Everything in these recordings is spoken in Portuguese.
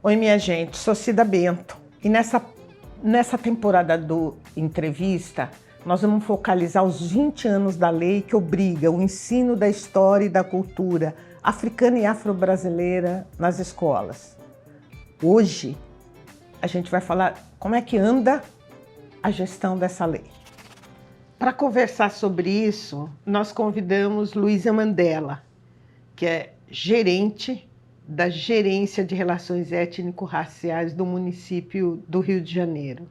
Oi, minha gente, sou Cida Bento e nessa temporada do Entrevista nós vamos focalizar os 20 anos da lei que obriga o ensino da história e da cultura africana e afro-brasileira nas escolas. Hoje a gente vai falar como é que anda a gestão dessa lei. Para conversar sobre isso, nós convidamos Luísa Mandela, que é gerente da Gerência de Relações Étnico-Raciais do município do Rio de Janeiro.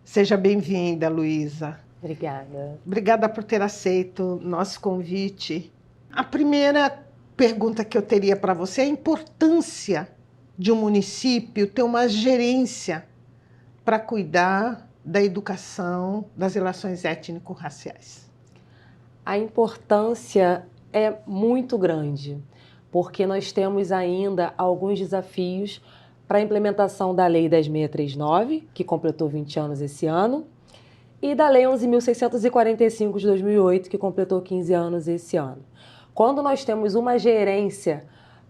Seja bem-vinda, Luísa. Obrigada. Obrigada por ter aceito nosso convite. A primeira pergunta que eu teria para você é a importância de um município ter uma gerência para cuidar da educação das relações étnico-raciais. A importância é muito grande, porque nós temos ainda alguns desafios para a implementação da Lei 10.639, que completou 20 anos esse ano, e da Lei 11.645 de 2008, que completou 15 anos esse ano. Quando nós temos uma gerência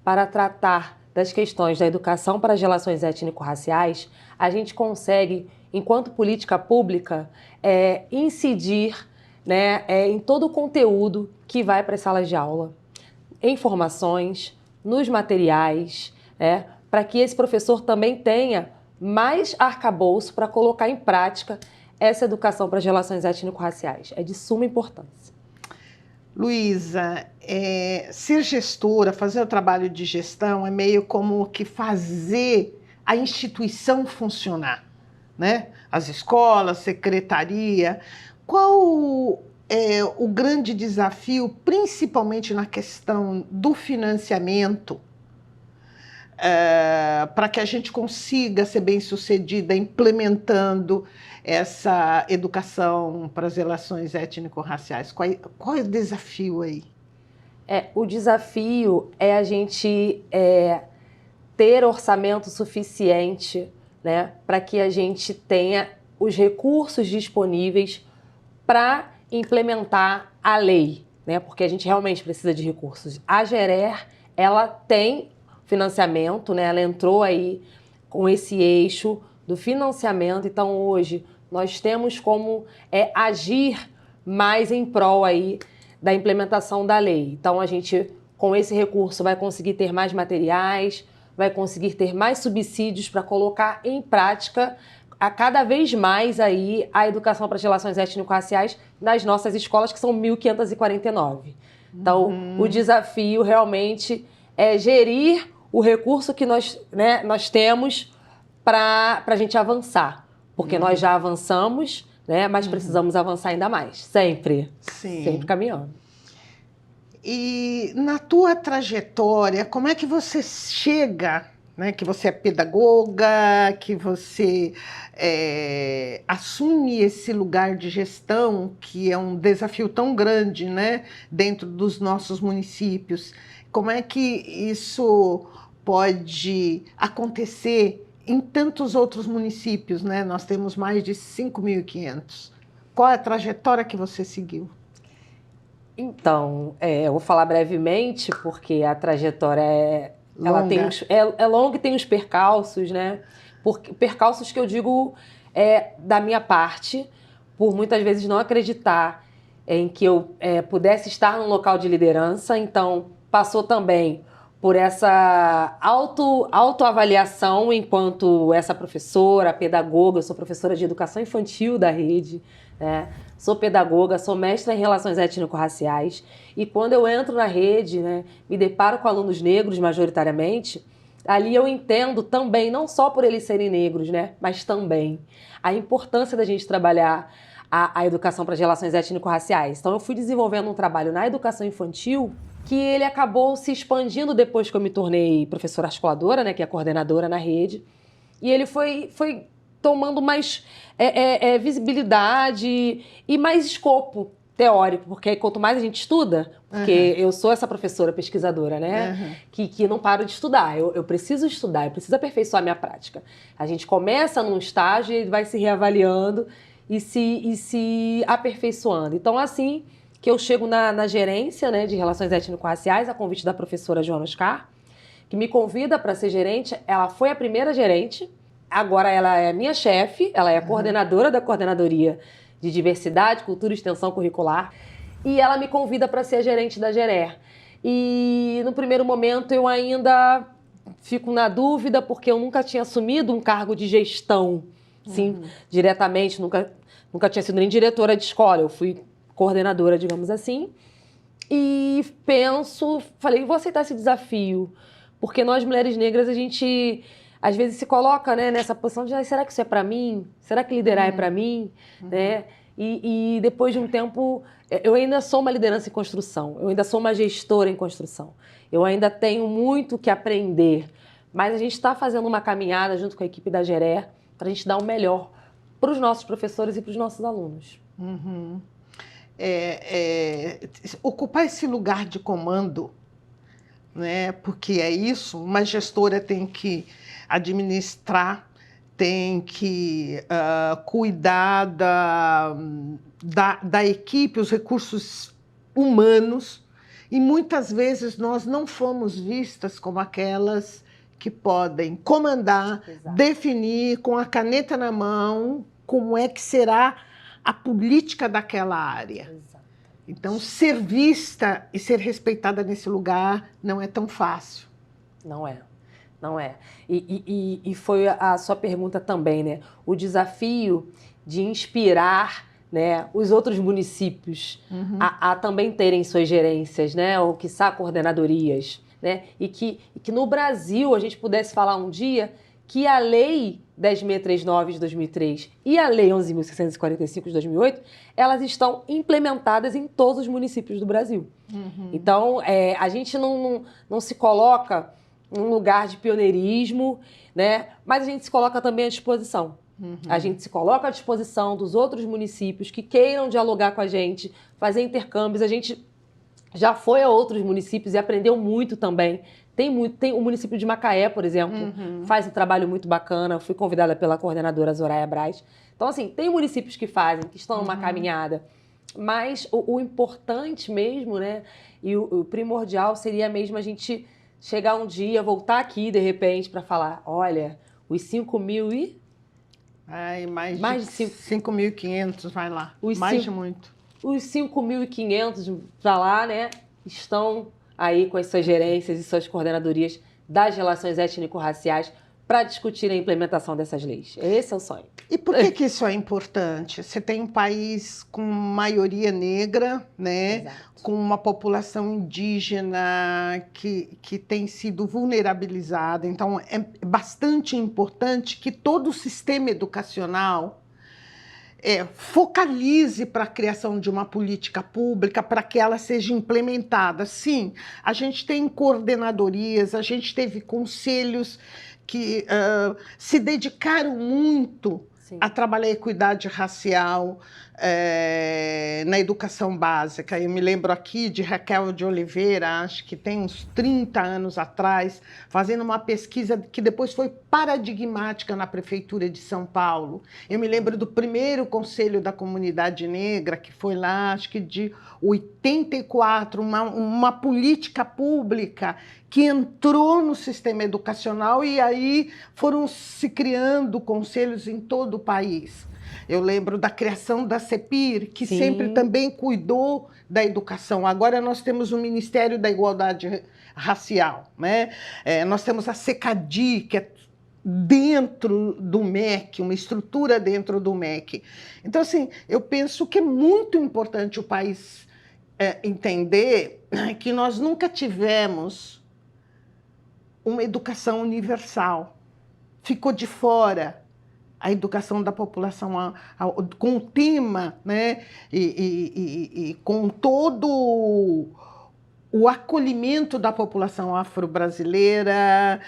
para tratar das questões da educação para as relações étnico-raciais, a gente consegue, enquanto política pública, incidir, em todo o conteúdo que vai para as salas de aula, em formações, nos materiais, para que esse professor também tenha mais arcabouço para colocar em prática essa educação para as relações étnico-raciais. É de suma importância. Luísa, ser gestora, fazer o trabalho de gestão é meio como que fazer a instituição funcionar, né? As escolas, secretaria. Qual é o grande desafio, principalmente na questão do financiamento, para que a gente consiga ser bem-sucedida implementando essa educação para as relações étnico-raciais? Qual é o desafio aí? O desafio é a gente ter orçamento suficiente, para que a gente tenha os recursos disponíveis para implementar a lei, porque a gente realmente precisa de recursos. A Gerer, ela tem financiamento, ela entrou aí com esse eixo do financiamento, então hoje nós temos como agir mais em prol aí da implementação da lei. Então a gente, com esse recurso, vai conseguir ter mais materiais, vai conseguir ter mais subsídios para colocar em prática a cada vez mais aí a educação para as relações étnico-raciais nas nossas escolas, que são 1.549. Então, o desafio realmente é gerir o recurso que nós temos para a gente avançar. Porque nós já avançamos, mas precisamos avançar ainda mais, sempre. Sim. Sempre caminhando. E na tua trajetória, como é que você chega, que você é pedagoga, que você assume esse lugar de gestão, que é um desafio tão grande, dentro dos nossos municípios. Como é que isso pode acontecer em tantos outros municípios, Nós temos mais de 5.500. Qual é a trajetória que você seguiu? Então, eu vou falar brevemente, porque a trajetória é longa e tem os percalços, percalços que eu digo da minha parte, por muitas vezes não acreditar em que eu pudesse estar num local de liderança. Então, passou também por essa autoavaliação enquanto essa professora, pedagoga. Eu sou professora de educação infantil da rede, sou pedagoga, sou mestra em relações étnico-raciais, e quando eu entro na rede, me deparo com alunos negros majoritariamente, ali eu entendo também, não só por eles serem negros, mas também a importância da gente trabalhar a educação para as relações étnico-raciais. Então eu fui desenvolvendo um trabalho na educação infantil que ele acabou se expandindo depois que eu me tornei professora articuladora, que é coordenadora na rede, e ele foi tomando mais visibilidade e mais escopo teórico, porque quanto mais a gente estuda, porque eu sou essa professora pesquisadora, né? Que não paro de estudar. Eu preciso estudar, eu preciso aperfeiçoar a minha prática. A gente começa num estágio e vai se reavaliando e se aperfeiçoando. Então, assim que eu chego na gerência, né, de Relações Étnico-Raciais, a convite da professora Joana Oscar, que me convida para ser gerente. Ela foi a primeira gerente, agora ela é minha chefe, ela é a coordenadora da Coordenadoria de Diversidade, Cultura e Extensão Curricular, e ela me convida para ser a gerente da Gerer. E no primeiro momento eu ainda fico na dúvida, porque eu nunca tinha assumido um cargo de gestão, sim, diretamente, nunca tinha sido nem diretora de escola, eu fui coordenadora, digamos assim, e falei, vou aceitar esse desafio, porque nós, mulheres negras, a gente às vezes se coloca, né, nessa posição de será que isso é para mim? Será que liderar é para mim? Né? E depois de um tempo, eu ainda sou uma liderança em construção, eu ainda sou uma gestora em construção, eu ainda tenho muito que aprender, mas a gente está fazendo uma caminhada junto com a equipe da Gerer para a gente dar o melhor para os nossos professores e para os nossos alunos. Ocupar esse lugar de comando, né? Porque é isso, uma gestora tem que administrar, tem que cuidar da equipe, os recursos humanos, e muitas vezes nós não fomos vistas como aquelas que podem comandar, definir com a caneta na mão como é que será a política daquela área. Então, ser vista e ser respeitada nesse lugar não é tão fácil. Não é. Não é. E foi a sua pergunta também, né? O desafio de inspirar, né, os outros municípios a também terem suas gerências, né? Ou quiçá coordenadorias, né? E que no Brasil a gente pudesse falar um dia que a Lei 10.639 de 2003 e a Lei 11.645 de 2008, elas estão implementadas em todos os municípios do Brasil. Então, a gente não se coloca num lugar de pioneirismo, né? Mas a gente se coloca também à disposição. A gente se coloca à disposição dos outros municípios que queiram dialogar com a gente, fazer intercâmbios. A gente já foi a outros municípios e aprendeu muito também. Tem o município de Macaé, por exemplo, faz um trabalho muito bacana. Fui convidada pela coordenadora Zoraia Braz. Então, assim, tem municípios que fazem, que estão numa caminhada. Mas o importante mesmo, né? E o primordial seria mesmo a gente chegar um dia, voltar aqui, de repente, para falar, olha, os 5.000 e... mais de 5.500, vai lá. De muito. Os 5.500 para lá, né, estão aí com as suas gerências e suas coordenadorias das relações étnico-raciais para discutir a implementação dessas leis. Esse é o sonho. E por que isso é importante? Você tem um país com maioria negra, né? Exato. Com uma população indígena que tem sido vulnerabilizada. Então, é bastante importante que todo o sistema educacional focalize para a criação de uma política pública para que ela seja implementada. Sim, a gente tem coordenadorias, a gente teve conselhos que se dedicaram muito a trabalhar a equidade racial na educação básica. Eu me lembro aqui de Raquel de Oliveira, acho que tem uns 30 anos atrás, fazendo uma pesquisa que depois foi paradigmática na Prefeitura de São Paulo. Eu me lembro do primeiro Conselho da Comunidade Negra, que foi lá, acho que de 84, uma política pública que entrou no sistema educacional e aí foram se criando conselhos em todo o país. Eu lembro da criação da CEPIR, que sempre também cuidou da educação. Agora nós temos o Ministério da Igualdade Racial, né? Nós temos a SECADI, que é dentro do MEC, uma estrutura dentro do MEC. Então, assim, eu penso que é muito importante o país entender que nós nunca tivemos uma educação universal. Ficou de fora a educação da população com o tema, né? E com todo o acolhimento da população afro-brasileira,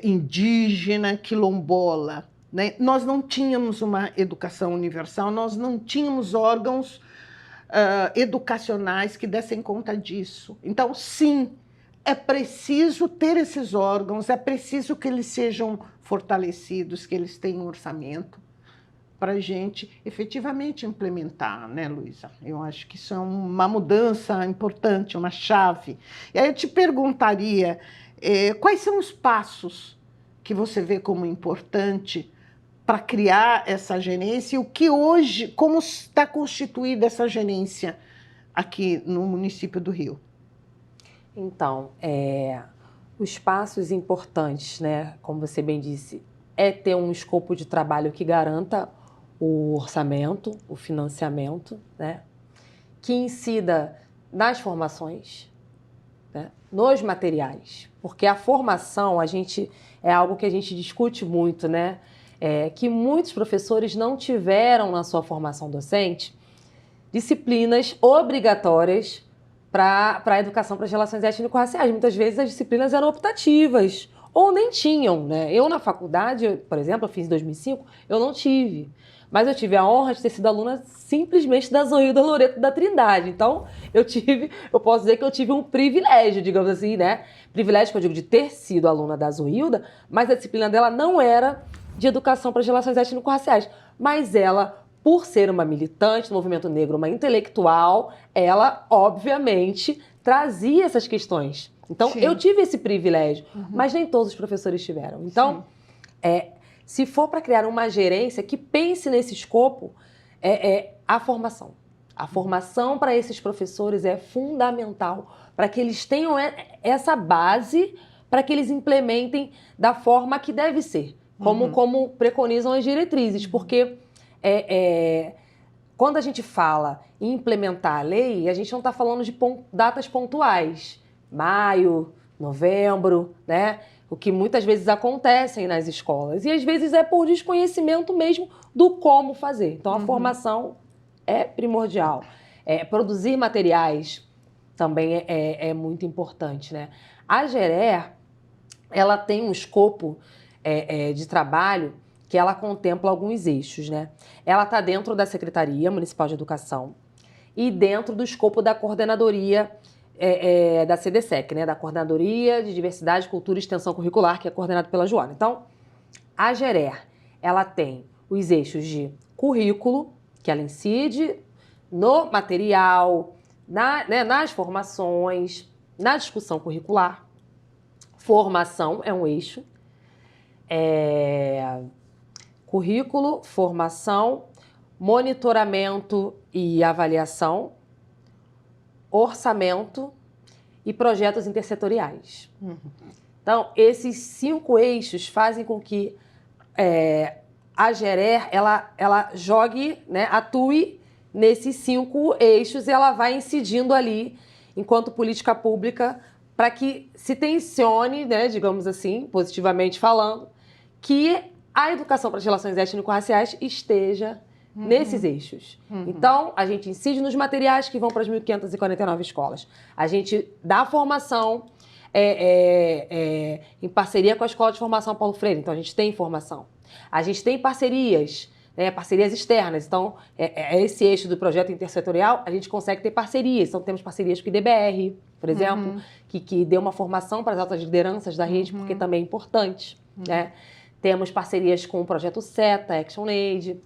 indígena, quilombola, né? Nós não tínhamos uma educação universal, nós não tínhamos órgãos educacionais que dessem conta disso. Então, sim, é preciso ter esses órgãos, é preciso que eles sejam fortalecidos, que eles tenham orçamento para a gente efetivamente implementar, né, Luísa? Eu acho que isso é uma mudança importante, uma chave. E aí eu te perguntaria, quais são os passos que você vê como importante para criar essa gerência e o que hoje, como está constituída essa gerência aqui no município do Rio? Então, os passos importantes, né, como você bem disse, é ter um escopo de trabalho que garanta o orçamento, o financiamento, né, que incida nas formações, né, nos materiais, porque a formação é algo que a gente discute muito, né, que muitos professores não tiveram na sua formação docente disciplinas obrigatórias para a educação para as relações étnico-raciais. Muitas vezes as disciplinas eram optativas ou nem tinham, né? Eu na faculdade, por exemplo, eu fiz em 2005, eu não tive. Mas eu tive a honra de ter sido aluna simplesmente da Zoilda Loreto da Trindade. Então, eu posso dizer que eu tive um privilégio, digamos assim, né? Privilégio que eu digo de ter sido aluna da Zoilda, mas a disciplina dela não era de educação para as relações étnico-raciais. Mas ela, por ser uma militante do movimento negro, uma intelectual, ela, obviamente, trazia essas questões. Então, eu tive esse privilégio, mas nem todos os professores tiveram. Então, se for para criar uma gerência que pense nesse escopo, a formação. A formação para esses professores é fundamental para que eles tenham essa base, para que eles implementem da forma que deve ser, como preconizam as diretrizes, porque quando a gente fala em implementar a lei, a gente não está falando de datas pontuais, maio, novembro, né? O que muitas vezes acontecem nas escolas. E às vezes é por desconhecimento mesmo do como fazer. Então a formação é primordial. Produzir materiais também é muito importante, né? A Gerer, ela tem um escopo de trabalho que ela contempla alguns eixos, né? Ela está dentro da Secretaria Municipal de Educação e dentro do escopo da coordenadoria da CDSEC, né? Da Coordenadoria de Diversidade, Cultura e Extensão Curricular, que é coordenada pela Joana. Então, a Gerer, ela tem os eixos de currículo, que ela incide no material, nas formações, na discussão curricular. Formação é um eixo. Currículo, formação, monitoramento e avaliação, orçamento e projetos intersetoriais. Então, esses 5 eixos fazem com que a Gerer ela jogue, né, atue nesses 5 eixos e ela vai incidindo ali, enquanto política pública, para que se tensione, né, digamos assim, positivamente falando, que a educação para as relações étnico-raciais esteja nesses eixos. Então, a gente incide nos materiais que vão para as 1.549 escolas. A gente dá formação em parceria com a Escola de Formação Paulo Freire. Então, a gente tem formação. A gente tem parcerias, parcerias externas. Então, esse eixo do projeto intersetorial, a gente consegue ter parcerias. Então, temos parcerias com o IDBR, por exemplo, que deu uma formação para as altas lideranças da rede, porque também é importante, né? Temos parcerias com o projeto SETA, Action Aid.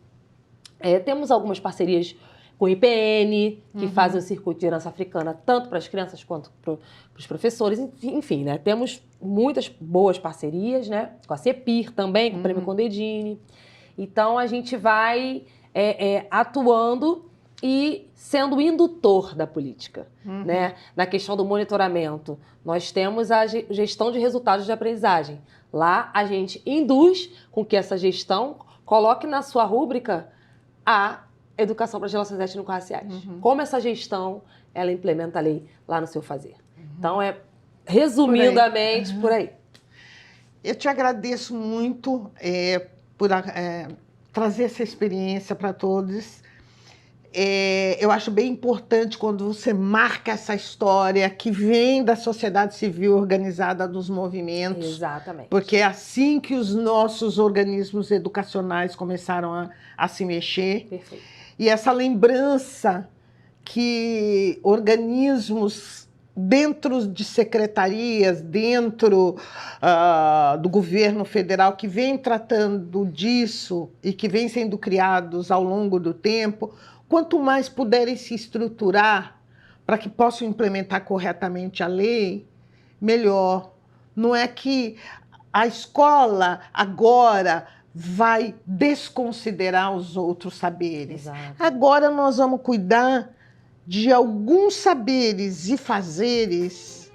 Temos algumas parcerias com o IPN, que fazem o circuito de herança africana, tanto para as crianças quanto para os professores. Enfim, né? Temos muitas boas parcerias, né? Com a CEPIR também, com o Prêmio Condedini. Então, a gente vai atuando e sendo indutor da política, né? Na questão do monitoramento, nós temos a gestão de resultados de aprendizagem. Lá, a gente induz com que essa gestão coloque na sua rúbrica a educação para as relações étnico-raciais. Como essa gestão, ela implementa a lei lá no seu fazer. Então, resumidamente, por aí. Eu te agradeço muito por trazer essa experiência para todos. Eu acho bem importante quando você marca essa história que vem da sociedade civil organizada dos movimentos. Exatamente. Porque é assim que os nossos organismos educacionais começaram a se mexer. Perfeito. E essa lembrança que organismos dentro de secretarias, dentro do governo federal, que vem tratando disso e que vem sendo criados ao longo do tempo, quanto mais puderem se estruturar para que possam implementar corretamente a lei, melhor. Não é que a escola agora vai desconsiderar os outros saberes. Exato. Agora nós vamos cuidar de alguns saberes e fazeres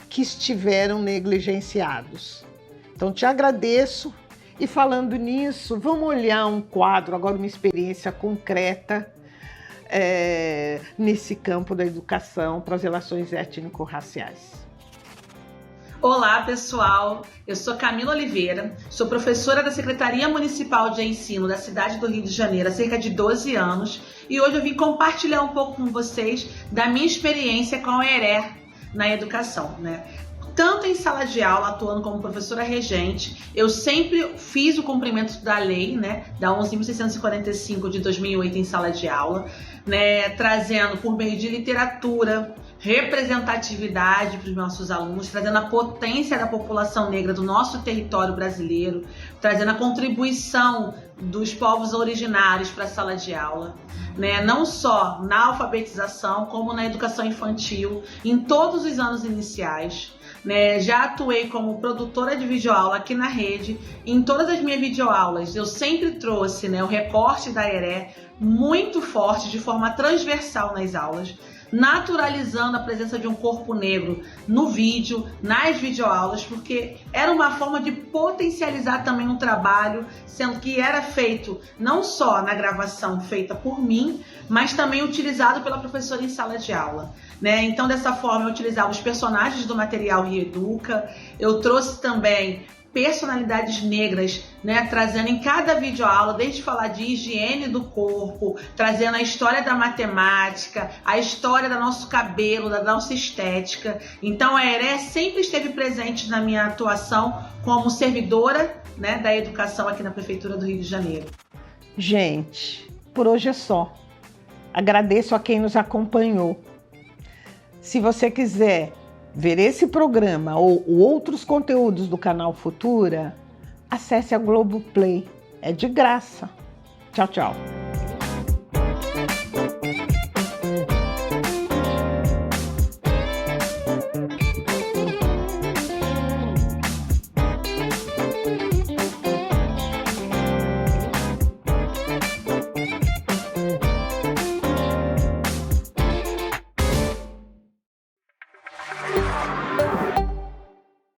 que estiveram negligenciados. Então, te agradeço. E falando nisso, vamos olhar um quadro, agora uma experiência concreta nesse campo da educação para as relações étnico-raciais. Olá, pessoal. Eu sou Camila Oliveira, sou professora da Secretaria Municipal de Ensino da cidade do Rio de Janeiro há cerca de 12 anos e hoje eu vim compartilhar um pouco com vocês da minha experiência com a ERE na educação, né? Tanto em sala de aula, atuando como professora regente, eu sempre fiz o cumprimento da lei, né, da 11.645 de 2008 em sala de aula, né, trazendo por meio de literatura, representatividade para os nossos alunos, trazendo a potência da população negra do nosso território brasileiro, trazendo a contribuição dos povos originários para a sala de aula, né? Não só na alfabetização, como na educação infantil, em todos os anos iniciais. Né, já atuei como produtora de videoaula aqui na rede. Em todas as minhas videoaulas eu sempre trouxe, né, o recorte da ERE muito forte, de forma transversal nas aulas, naturalizando a presença de um corpo negro no vídeo, nas videoaulas, porque era uma forma de potencializar também um trabalho, sendo que era feito não só na gravação feita por mim, mas também utilizado pela professora em sala de aula. Né? Então, dessa forma, eu utilizava os personagens do material Reeduca, eu trouxe também personalidades negras, né, trazendo em cada videoaula, desde falar de higiene do corpo, trazendo a história da matemática, a história do nosso cabelo, da nossa estética. Então a ERE sempre esteve presente na minha atuação como servidora, né, da educação aqui na Prefeitura do Rio de Janeiro. Gente, por hoje é só. Agradeço a quem nos acompanhou. Se você quiser ver esse programa ou outros conteúdos do canal Futura, acesse a Globoplay. É de graça. Tchau, tchau.